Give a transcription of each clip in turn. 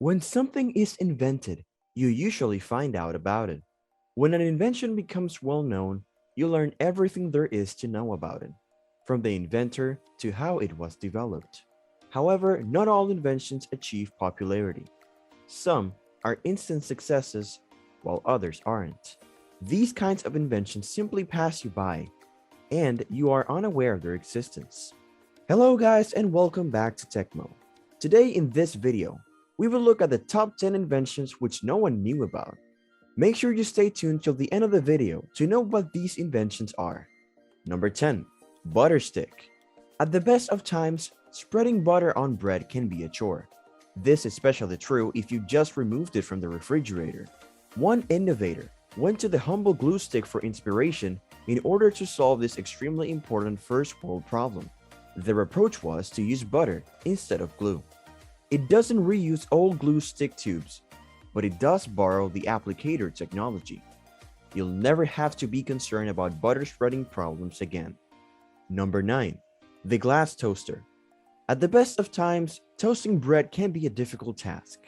When something is invented, you usually find out about it. When an invention becomes well known, you learn everything there is to know about it, from the inventor to how it was developed. However, not all inventions achieve popularity. Some are instant successes, while others aren't. These kinds of inventions simply pass you by, and you are unaware of their existence. Hello guys and welcome back to Techmo. Today in this video, we will look at the top 10 inventions which no one knew about. Make sure you stay tuned till the end of the video to know what these inventions are. Number 10. Butter stick. At the best of times, spreading butter on bread can be a chore. This is especially true if you just removed it from the refrigerator. One innovator went to the humble glue stick for inspiration in order to solve this extremely important first world problem. Their approach was to use butter instead of glue. It doesn't reuse old glue stick tubes, but it does borrow the applicator technology. You'll never have to be concerned about butter spreading problems again. Number 9. The glass toaster. At the best of times, toasting bread can be a difficult task.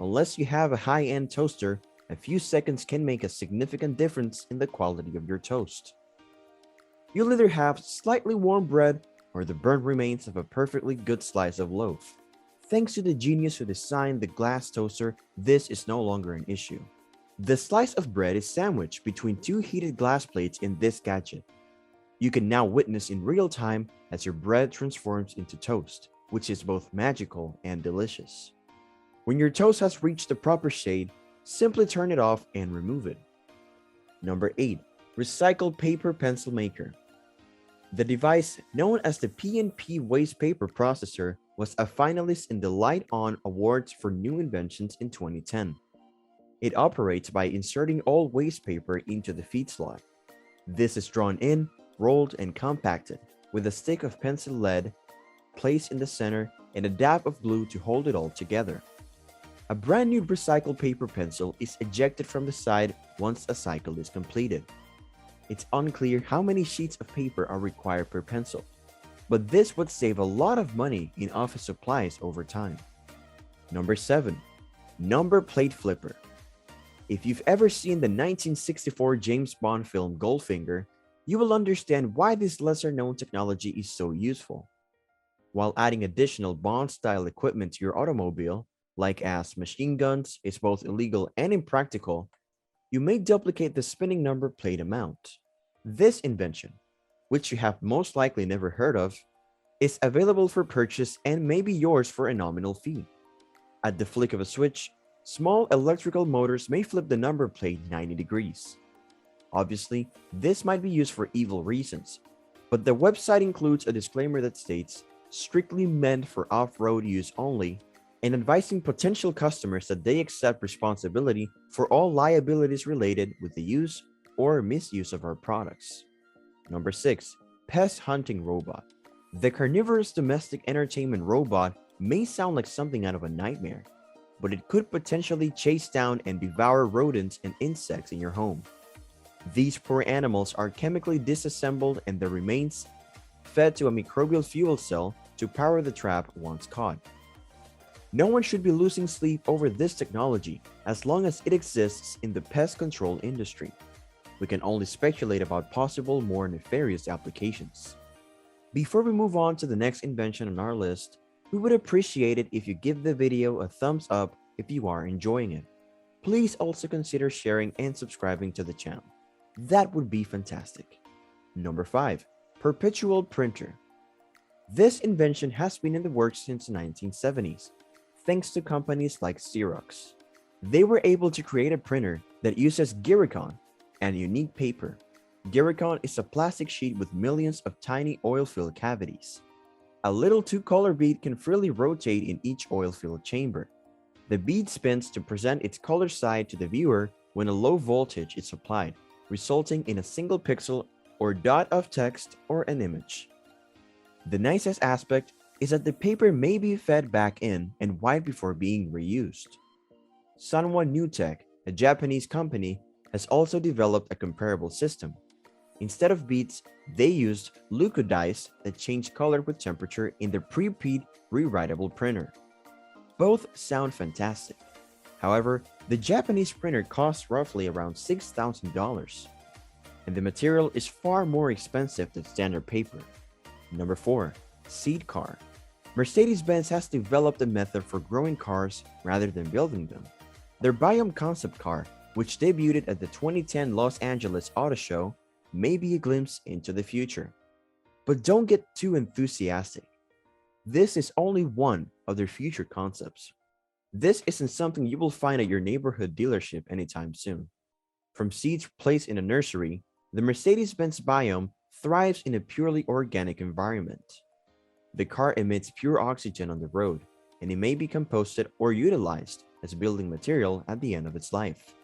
Unless you have a high-end toaster, a few seconds can make a significant difference in the quality of your toast. You'll either have slightly warm bread or the burnt remains of a perfectly good slice of loaf. Thanks to the genius who designed the glass toaster, this is no longer an issue. The slice of bread is sandwiched between two heated glass plates in this gadget. You can now witness in real time as your bread transforms into toast, which is both magical and delicious. When your toast has reached the proper shade, simply turn it off and remove it. Number 8. Recycled paper pencil maker. The device, known as the P&P waste paper processor, was a finalist in the Light On Awards for New Inventions in 2010. It operates by inserting all waste paper into the feed slot. This is drawn in, rolled, and compacted, with a stick of pencil lead placed in the center and a dab of glue to hold it all together. A brand new recycled paper pencil is ejected from the side once a cycle is completed. It's unclear how many sheets of paper are required per pencil, but this would save a lot of money in office supplies over time. Number 7. Number plate flipper. If you've ever seen the 1964 James Bond film Goldfinger, you will understand why this lesser-known technology is so useful. While adding additional Bond-style equipment to your automobile, like as machine guns, is both illegal and impractical, you may duplicate the spinning number plate amount. This invention, which you have most likely never heard of, is available for purchase and may be yours for a nominal fee. At the flick of a switch, small electrical motors may flip the number plate 90 degrees. Obviously, this might be used for evil reasons, but the website includes a disclaimer that states, strictly meant for off-road use only, and advising potential customers that they accept responsibility for all liabilities related with the use or misuse of our products. Number 6. Pest hunting robot. The carnivorous domestic entertainment robot may sound like something out of a nightmare, but it could potentially chase down and devour rodents and insects in your home. These poor animals are chemically disassembled and their remains fed to a microbial fuel cell to power the trap once caught. No one should be losing sleep over this technology as long as it exists in the pest control industry. We can only speculate about possible more nefarious applications. Before we move on to the next invention on our list, we would appreciate it if you give the video a thumbs up if you are enjoying it. Please also consider sharing and subscribing to the channel. That would be fantastic. Number 5. Perpetual printer. This invention has been in the works since the 1970s. Thanks to companies like Xerox. They were able to create a printer that uses Giricon and unique paper. Giricon is a plastic sheet with millions of tiny oil-filled cavities. A little two-color bead can freely rotate in each oil-filled chamber. The bead spins to present its color side to the viewer when a low voltage is applied, resulting in a single pixel or dot of text or an image. The nicest aspect is that the paper may be fed back in and wiped before being reused. Sanwa Newtek, a Japanese company, has also developed a comparable system. Instead of beads, they used leucodice that changed color with temperature in their pre-preed rewritable printer. Both sound fantastic. However, the Japanese printer costs roughly around $6,000, and the material is far more expensive than standard paper. Number 4. Seed car. Mercedes-Benz has developed a method for growing cars rather than building them. Their Biome concept car, which debuted at the 2010 Los Angeles Auto Show, may be a glimpse into the future. But don't get too enthusiastic. This is only one of their future concepts. This isn't something you will find at your neighborhood dealership anytime soon. From seeds placed in a nursery, the Mercedes-Benz Biome thrives in a purely organic environment. The car emits pure oxygen on the road, and it may be composted or utilized as building material at the end of its life.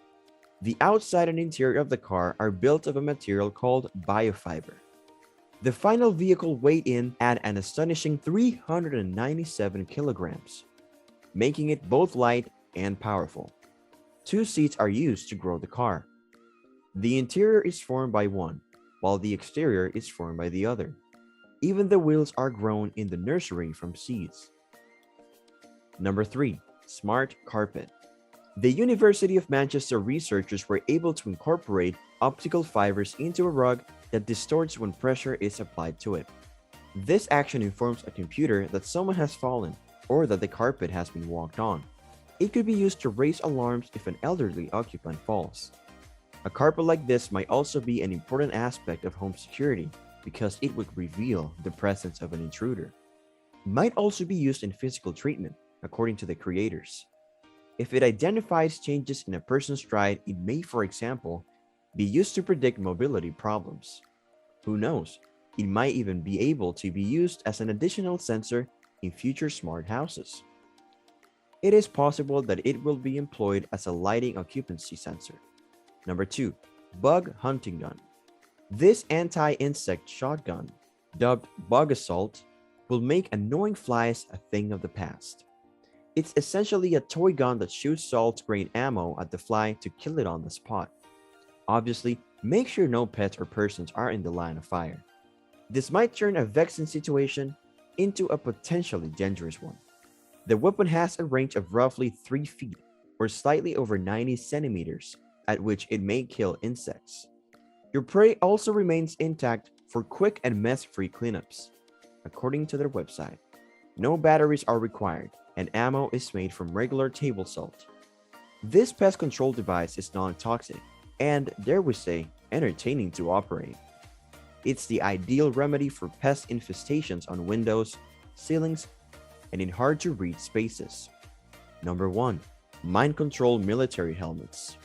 The outside and interior of the car are built of a material called biofiber. The final vehicle weighed in at an astonishing 397 kilograms, making it both light and powerful. 2 seats are used to grow the car. The interior is formed by one, while the exterior is formed by the other. Even the wheels are grown in the nursery from seeds. Number 3. Smart carpet. The University of Manchester researchers were able to incorporate optical fibers into a rug that distorts when pressure is applied to it. This action informs a computer that someone has fallen or that the carpet has been walked on. It could be used to raise alarms if an elderly occupant falls. A carpet like this might also be an important aspect of home security because it would reveal the presence of an intruder. It might also be used in physical treatment, according to the creators. If it identifies changes in a person's stride, it may, for example, be used to predict mobility problems. Who knows? It might even be able to be used as an additional sensor in future smart houses. It is possible that it will be employed as a lighting occupancy sensor. Number 2. Bug hunting gun. This anti-insect shotgun, dubbed Bug Assault, will make annoying flies a thing of the past. It's essentially a toy gun that shoots salt-grain ammo at the fly to kill it on the spot. Obviously, make sure no pets or persons are in the line of fire. This might turn a vexing situation into a potentially dangerous one. The weapon has a range of roughly 3 feet, or slightly over 90 centimeters, at which it may kill insects. Your prey also remains intact for quick and mess-free cleanups. According to their website, no batteries are required, and ammo is made from regular table salt. This pest control device is non-toxic and, dare we say, entertaining to operate. It's the ideal remedy for pest infestations on windows, ceilings, and in hard-to-reach spaces. Number 1. Mind control military helmets.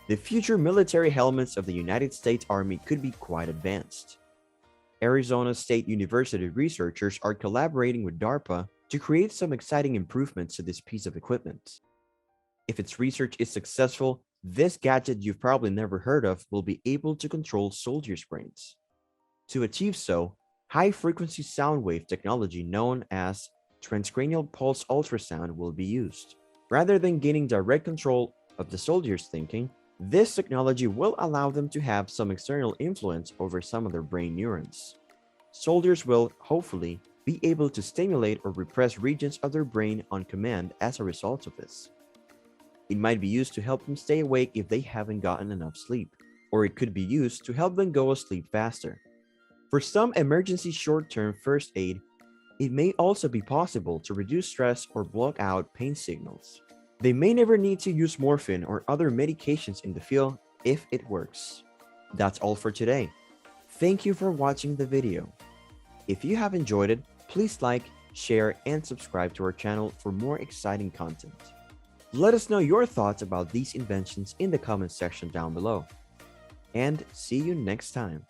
The future military helmets of the United States Army could be quite advanced. Arizona State University researchers are collaborating with DARPA to create some exciting improvements to this piece of equipment. If its research is successful, this gadget you've probably never heard of will be able to control soldiers' brains. To achieve so, high-frequency sound wave technology known as transcranial pulse ultrasound will be used. Rather than gaining direct control of the soldier's thinking, this technology will allow them to have some external influence over some of their brain neurons. Soldiers will, hopefully, be able to stimulate or repress regions of their brain on command as a result of this. It might be used to help them stay awake if they haven't gotten enough sleep, or it could be used to help them go asleep faster. For some emergency short-term first aid, it may also be possible to reduce stress or block out pain signals. They may never need to use morphine or other medications in the field if it works. That's all for today. Thank you for watching the video. If you have enjoyed it, please like, share, and subscribe to our channel for more exciting content. Let us know your thoughts about these inventions in the comment section down below. And see you next time.